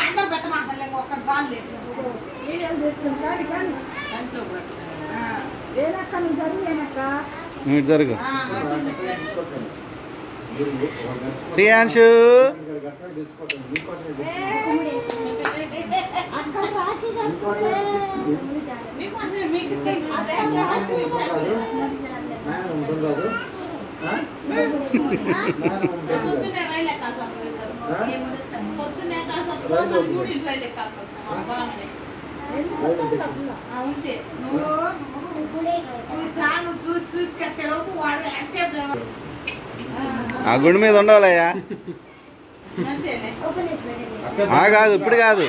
అందరు పెట్టమంటలే ఒక్కటి చాలు ఏనక్క నువ్వు జరుగు జరుగు శ్రీయాంశు ఆ గుండు మీద ఉండవాలయ్యా కాదు ఇప్పుడు కాదు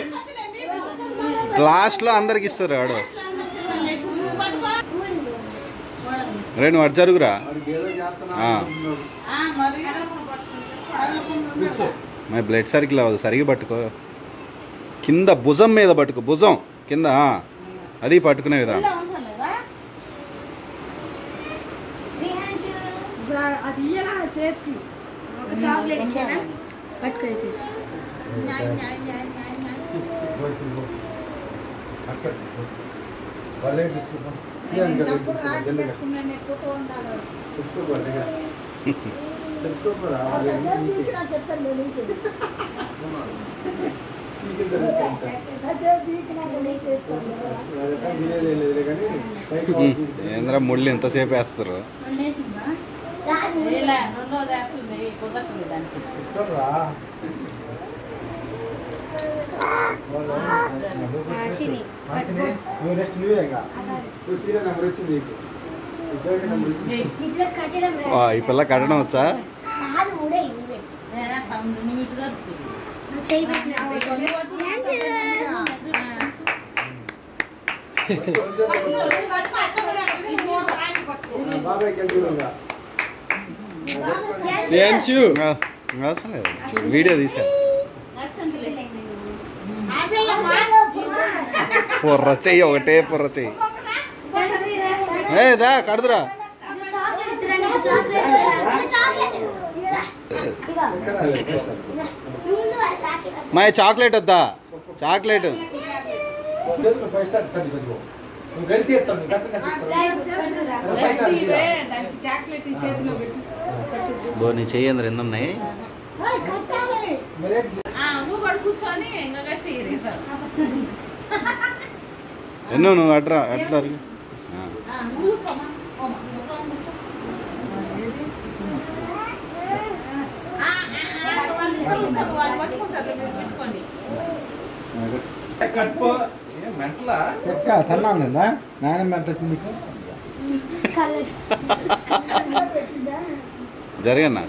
లాస్ట్లో అందరికి ఇస్తారు వాడు రెండు వాడు జరుగురా మరి బ్లడ్ సర్కిల్ అవ్వదు సరిగ్గా పట్టుకో కింద భుజం మీద పట్టుకో భుజం కింద అది పట్టుకునే విధానం అది చేతికి చాక్లెట్ ఇచ్చానా పట్టుకైతే ఏంద్రా ముళ్ళు ఎంతసేపు వేస్తారు ఈ పిల్ల కట్టడం వచ్చా వీడియో తీసా పొర్ర చెయ్యి ఒకటే పొర్ర చెయ్యి ఏదా కడుదురా మా చాక్లెట్ వద్దా చాక్లెట్ నీ చెయ్యంద్ర ఎన్ని ఉన్నాయి ఎన్నో నువ్వు అట్రా అట్లా తన్నాందా నాయన మెంట వచ్చింది జరగన్నా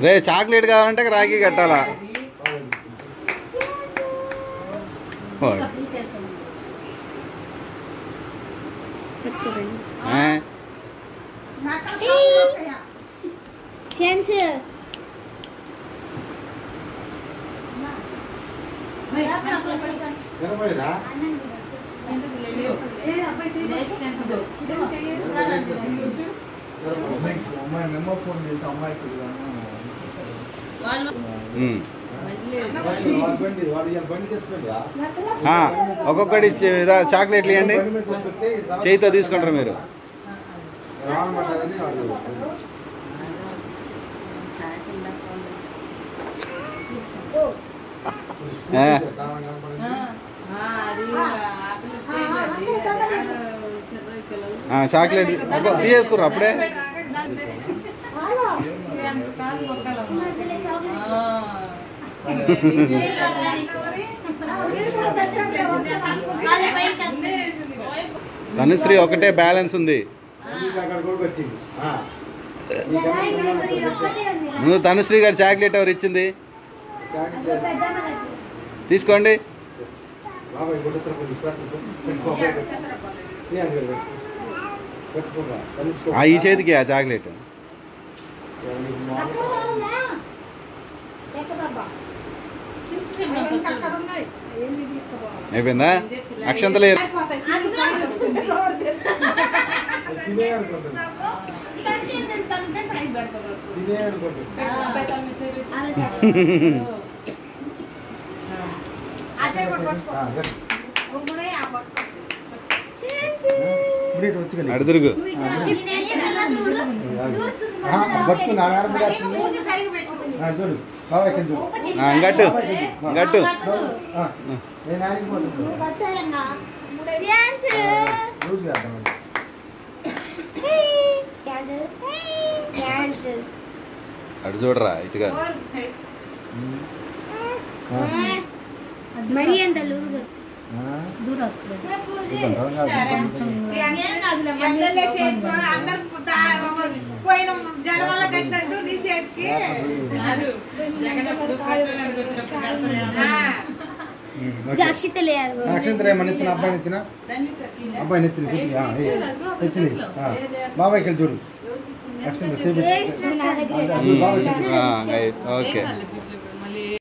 రే చాక్లెట్ కావాలంటే రాఖీ కట్టాలా ఒక్కొక్కటి చాక్లెట్లు ఇవ్వండి చేయితో తీసుకుంటారు మీరు చాక్లెట్ తీసేసుకుర్రు అప్పుడే తనుశ్రీ ఒకటే బ్యాలెన్స్ ఉంది నువ్వు తనుశ్రీ గారు చాక్లెట్ ఎవరు ఇచ్చింది తీసుకోండి పెట్టుకోరా తలుచుకో ఈ చేతికి ఆ చాక్లెట్ అక్కడ కాదమ్మా. ఎక్కదబ్బా. ఇంకా అక్కడ ఉన్నాయి. ఏమి తీసుకోవాలి? అయిపోయిందా అక్షంతలు అయిపోతాయి. తినే అనుకుంటున్నా తినే అనుకుంటున్నా అజయ్ కూడా పట్టుకో. రండి. గుమ్మడే ఆ పట్టుకో. ఇప్పుడు ఇటు వచ్చి కలిగి. అడుదురుగు పట్టుకు నా మేడం మీద సరిగ్గా మూతి సరిగ్గా పెట్టు. చూడు బాబాయ్ కింద చూడు ఇంగట్టు ఇంగట్టు నేను ఆడిపోతున్నా నువ్వు కట్టేయంగా. రోజు చేద్దాం అటు చూడరా ఇటుగా మరి ఎంత లూజ్ ఎమ్మెల్యే చేతికి అందరు పోయిన జనం వల్ల కట్టినట్టు నీ చేతికి అక్షితలే అక్షంతరే మన ఎత్తిన అబ్బాయిని ఎత్తిన అబ్బాయిని ఎత్తిన తెచ్చింది బాబాయ్ కలిసి చూడు అక్షంత సేపు నా దగ్గర బాబాయ్ ఓకే